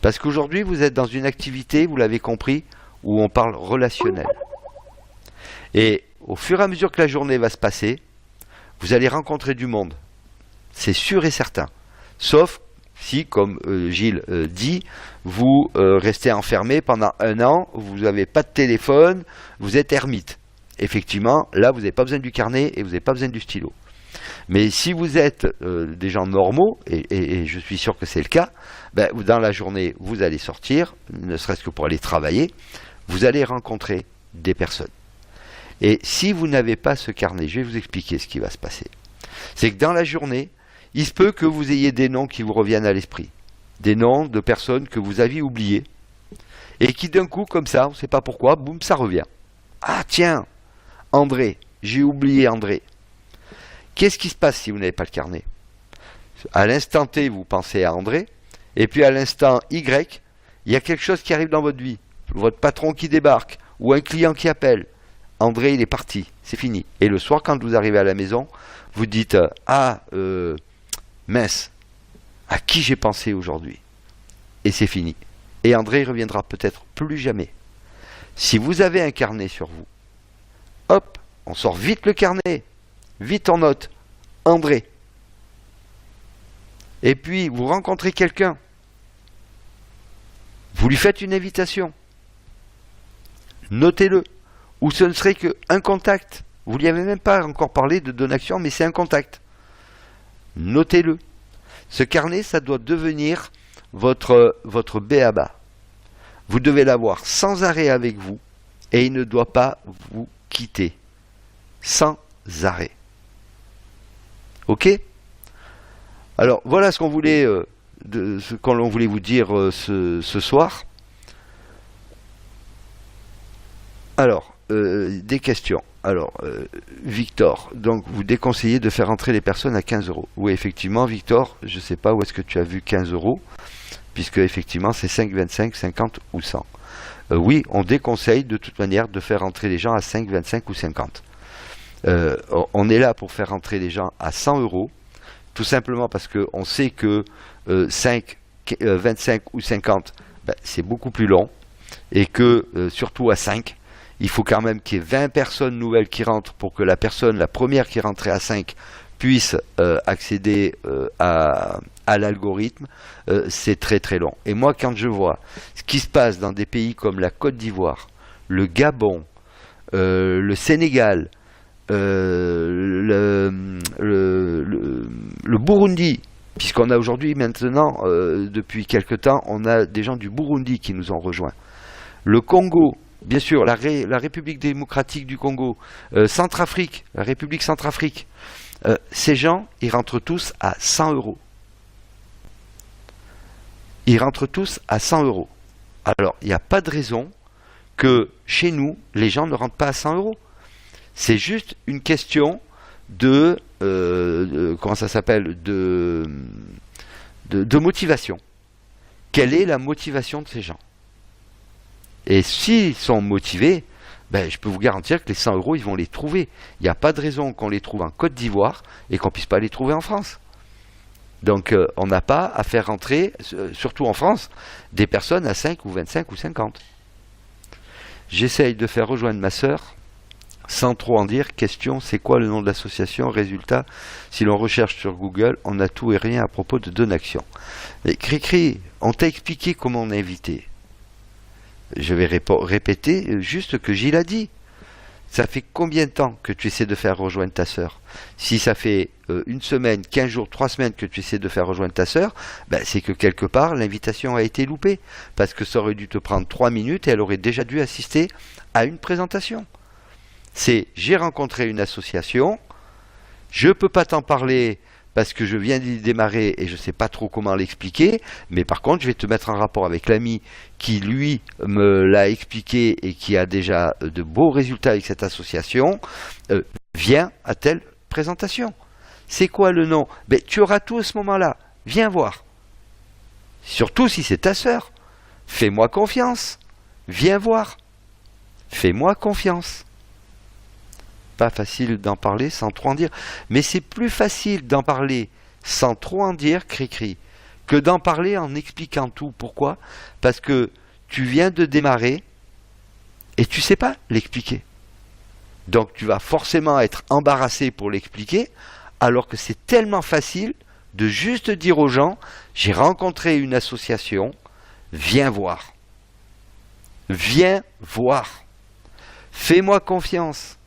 Parce qu'aujourd'hui, vous êtes dans une activité, vous l'avez compris, où on parle relationnel. Et au fur et à mesure que la journée va se passer, vous allez rencontrer du monde. C'est sûr et certain. Sauf si, comme Gilles dit, vous restez enfermé pendant 1 an, vous n'avez pas de téléphone, vous êtes ermite. Effectivement, là, vous n'avez pas besoin du carnet et vous n'avez pas besoin du stylo. Mais si vous êtes des gens normaux, et je suis sûr que c'est le cas, ben, dans la journée, vous allez sortir, ne serait-ce que pour aller travailler, vous allez rencontrer des personnes. Et si vous n'avez pas ce carnet, je vais vous expliquer ce qui va se passer. C'est que dans la journée, il se peut que vous ayez des noms qui vous reviennent à l'esprit. Des noms de personnes que vous aviez oubliées. Et qui d'un coup, comme ça, on ne sait pas pourquoi, boum, ça revient. Ah tiens, André, j'ai oublié André. Qu'est-ce qui se passe si vous n'avez pas le carnet? À l'instant T, vous pensez à André. Et puis à l'instant Y, il y a quelque chose qui arrive dans votre vie. Votre patron qui débarque. Ou un client qui appelle. André, il est parti, c'est fini. Et le soir, quand vous arrivez à la maison, vous dites « Ah, mince, à qui j'ai pensé aujourd'hui ?» Et c'est fini. Et André, il reviendra peut-être plus jamais. Si vous avez un carnet sur vous, hop, on sort vite le carnet, vite en note, André. Et puis, vous rencontrez quelqu'un, vous lui faites une invitation, notez-le. Ou ce ne serait qu'un contact. Vous n'y avez même pas encore parlé de Donaction, mais c'est un contact. Notez-le. Ce carnet, ça doit devenir votre b.a.-ba. Vous devez l'avoir sans arrêt avec vous et il ne doit pas vous quitter. Sans arrêt. Ok? Alors, voilà ce qu'on voulait, voulait vous dire ce soir. Alors, des questions. Alors, Victor, donc vous déconseillez de faire entrer les personnes à 15 €. Oui, effectivement, Victor, je ne sais pas où est-ce que tu as vu 15 €, puisque effectivement c'est 5, 25, 50 ou 100. Oui, on déconseille de toute manière de faire entrer les gens à 5, 25 ou 50. On est là pour faire entrer les gens à 100 €, tout simplement parce qu'on sait que 5, 25 ou 50, ben, c'est beaucoup plus long, et que surtout à 5, il faut quand même qu'il y ait 20 personnes nouvelles qui rentrent pour que la première qui est rentrée à 5, puisse accéder à l'algorithme. C'est très très long. Et moi, quand je vois ce qui se passe dans des pays comme la Côte d'Ivoire, le Gabon, le Sénégal, le Burundi, puisqu'on a aujourd'hui maintenant, depuis quelque temps, on a des gens du Burundi qui nous ont rejoints. Le Congo, bien sûr, la République démocratique du Congo, Centrafrique, la République Centrafrique, ces gens, ils rentrent tous à 100 €. Ils rentrent tous à 100 €. Alors, il n'y a pas de raison que chez nous, les gens ne rentrent pas à 100 €. C'est juste une question comment ça s'appelle, de motivation. Quelle est la motivation de ces gens? Et s'ils sont motivés, ben, je peux vous garantir que les 100 €, ils vont les trouver. Il n'y a pas de raison qu'on les trouve en Côte d'Ivoire et qu'on ne puisse pas les trouver en France. Donc on n'a pas à faire rentrer, surtout en France, des personnes à 5 ou 25 ou 50. J'essaye de faire rejoindre ma sœur, sans trop en dire. Question, c'est quoi le nom de l'association? Résultat, si l'on recherche sur Google, on a tout et rien à propos de Donaction. Et Cricri, on t'a expliqué comment on est invité. Je vais répéter juste que Gilles a dit. Ça fait combien de temps que tu essaies de faire rejoindre ta sœur? Si ça fait une semaine, 15 jours, 3 semaines que tu essaies de faire rejoindre ta sœur, ben c'est que quelque part l'invitation a été loupée. Parce que ça aurait dû te prendre 3 minutes et elle aurait déjà dû assister à une présentation. C'est j'ai rencontré une association, je ne peux pas t'en parler parce que je viens d'y démarrer et je ne sais pas trop comment l'expliquer, mais par contre je vais te mettre en rapport avec l'ami qui lui me l'a expliqué et qui a déjà de beaux résultats avec cette association. Viens à telle présentation. C'est quoi le nom? Ben, tu auras tout à ce moment-là, viens voir. Surtout si c'est ta sœur. Fais-moi confiance, viens voir. Fais-moi confiance. Pas facile d'en parler sans trop en dire, mais c'est plus facile d'en parler sans trop en dire, Cricri, que d'en parler en expliquant tout. Pourquoi? Parce que tu viens de démarrer et tu sais pas l'expliquer. Donc tu vas forcément être embarrassé pour l'expliquer, alors que c'est tellement facile de juste dire aux gens, j'ai rencontré une association, viens voir. Viens voir. Fais-moi confiance.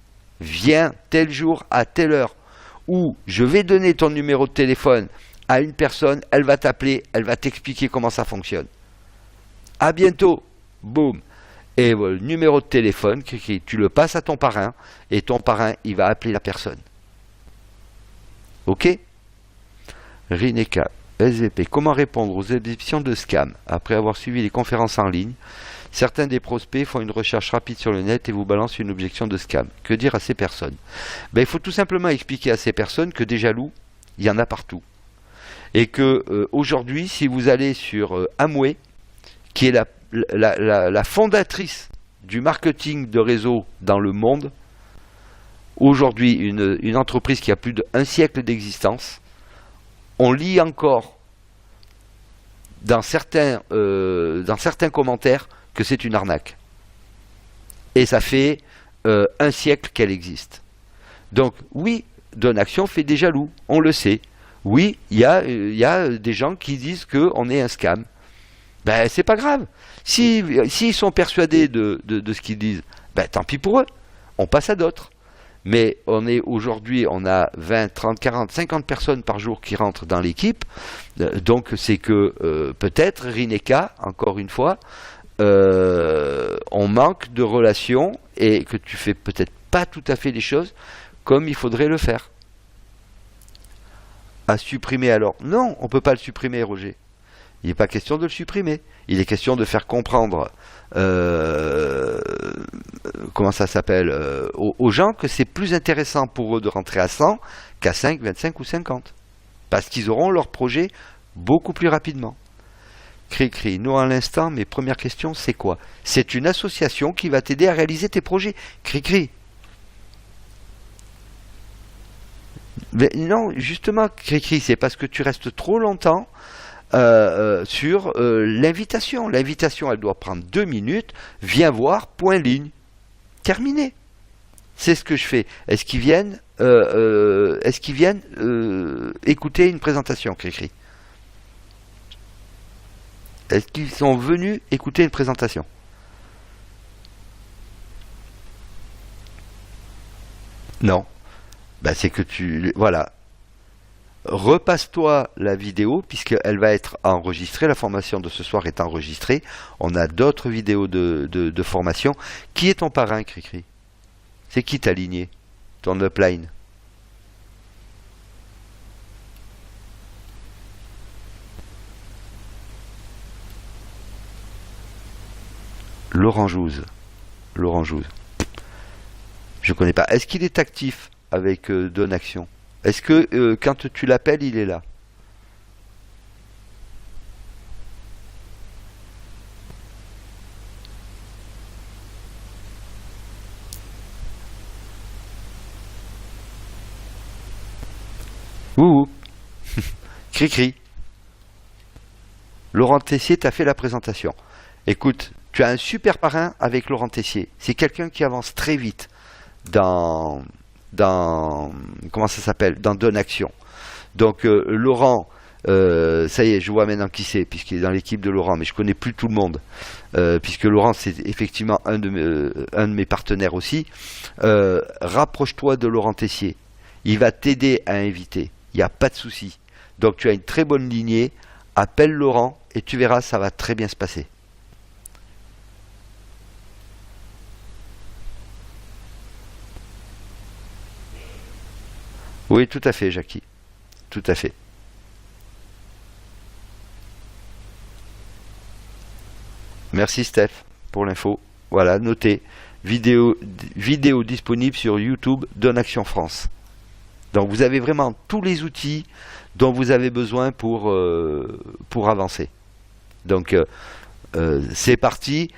Viens tel jour à telle heure, ou je vais donner ton numéro de téléphone à une personne, elle va t'appeler, elle va t'expliquer comment ça fonctionne. À bientôt, boum. Et le numéro de téléphone, tu le passes à ton parrain, et ton parrain, il va appeler la personne. Ok? Rineka, SVP, comment répondre aux objections de scam après avoir suivi les conférences en ligne? Certains des prospects font une recherche rapide sur le net et vous balancent une objection de scam. Que dire à ces personnes? Ben, il faut tout simplement expliquer à ces personnes que des jaloux, il y en a partout. Et que aujourd'hui, si vous allez sur Amway, qui est la fondatrice du marketing de réseau dans le monde, aujourd'hui une entreprise qui a plus d'un siècle d'existence, on lit encore dans certains commentaires que c'est une arnaque. Et ça fait un siècle qu'elle existe. Donc oui, Donaction fait des jaloux, on le sait. Oui, il y a des gens qui disent qu'on est un scam. Ben c'est pas grave. S'ils sont persuadés de ce qu'ils disent, ben tant pis pour eux. On passe à d'autres. Mais aujourd'hui, on a 20, 30, 40, 50 personnes par jour qui rentrent dans l'équipe. Donc c'est que peut-être, Rineka, encore une fois, on manque de relations et que tu fais peut-être pas tout à fait les choses comme il faudrait le faire. À supprimer alors? Non, on ne peut pas le supprimer, Roger. Il n'est pas question de le supprimer. Il est question de faire comprendre comment ça s'appelle aux gens que c'est plus intéressant pour eux de rentrer à 100 qu'à 5, 25 ou 50. Parce qu'ils auront leur projet beaucoup plus rapidement. Cri-cri, nous à l'instant, mes premières questions, c'est quoi? C'est une association qui va t'aider à réaliser tes projets. Cri-cri. Mais non, justement, Cri-cri, c'est parce que tu restes trop longtemps sur l'invitation. L'invitation, elle doit prendre 2 minutes. Viens voir, point ligne. Terminé. C'est ce que je fais. Est-ce qu'ils viennent écouter une présentation, Cri-cri? Est-ce qu'ils sont venus écouter une présentation? Non. Ben, c'est que voilà. Repasse-toi la vidéo, puisqu'elle va être enregistrée. La formation de ce soir est enregistrée. On a d'autres vidéos de formation. Qui est ton parrain, Cricri? C'est qui ta lignée? Ton upline? Laurent Jouze. Laurent Jouze. Je connais pas. Est-ce qu'il est actif avec Donaction? Est-ce que quand tu l'appelles, il est là? Ouh. Cri-cri. Laurent Tessier t'a fait la présentation. Écoute, tu as un super parrain avec Laurent Tessier. C'est quelqu'un qui avance très vite dans comment ça s'appelle, dans Donne Action. Donc Laurent, ça y est, je vois maintenant qui c'est, puisqu'il est dans l'équipe de Laurent, mais je connais plus tout le monde, puisque Laurent c'est effectivement un de mes partenaires aussi. Rapproche-toi de Laurent Tessier, il va t'aider à inviter, il n'y a pas de souci. Donc tu as une très bonne lignée, appelle Laurent et tu verras, ça va très bien se passer. Oui, tout à fait, Jackie, tout à fait. Merci Steph pour l'info. Voilà, notez. Vidéo, vidéo disponible sur YouTube Donne Action France. Donc vous avez vraiment tous les outils dont vous avez besoin pour avancer. Donc c'est parti.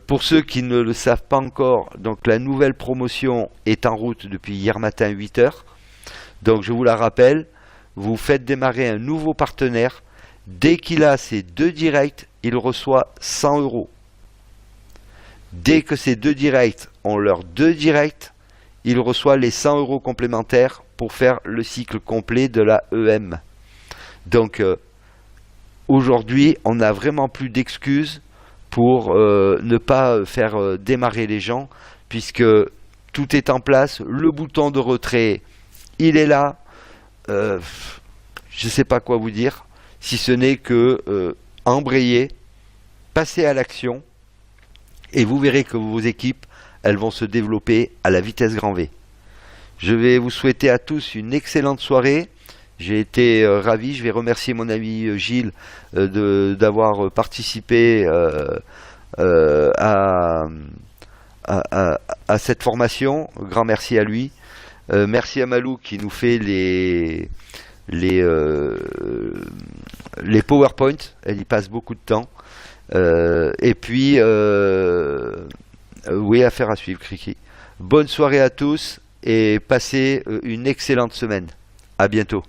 Pour ceux qui ne le savent pas encore, donc la nouvelle promotion est en route depuis hier matin 8 heures. Donc je vous la rappelle, vous faites démarrer un nouveau partenaire. Dès qu'il a ses 2 directs, il reçoit 100 euros. Dès que ces 2 directs ont leurs 2 directs, il reçoit les 100 euros complémentaires pour faire le cycle complet de la EM. Donc aujourd'hui, on n'a vraiment plus d'excuses pour ne pas faire démarrer les gens, puisque tout est en place. Le bouton de retrait, il est là. Je ne sais pas quoi vous dire, si ce n'est que embrayer, passer à l'action, et vous verrez que vos équipes, elles vont se développer à la vitesse grand V. Je vais vous souhaiter à tous une excellente soirée. J'ai été ravi. Je vais remercier mon ami Gilles d'avoir participé à cette formation. Grand merci à lui. Merci à Malou qui nous fait les PowerPoint. Elle y passe beaucoup de temps. Et puis, oui, affaire à suivre, Criki. Bonne soirée à tous et passez une excellente semaine. À bientôt.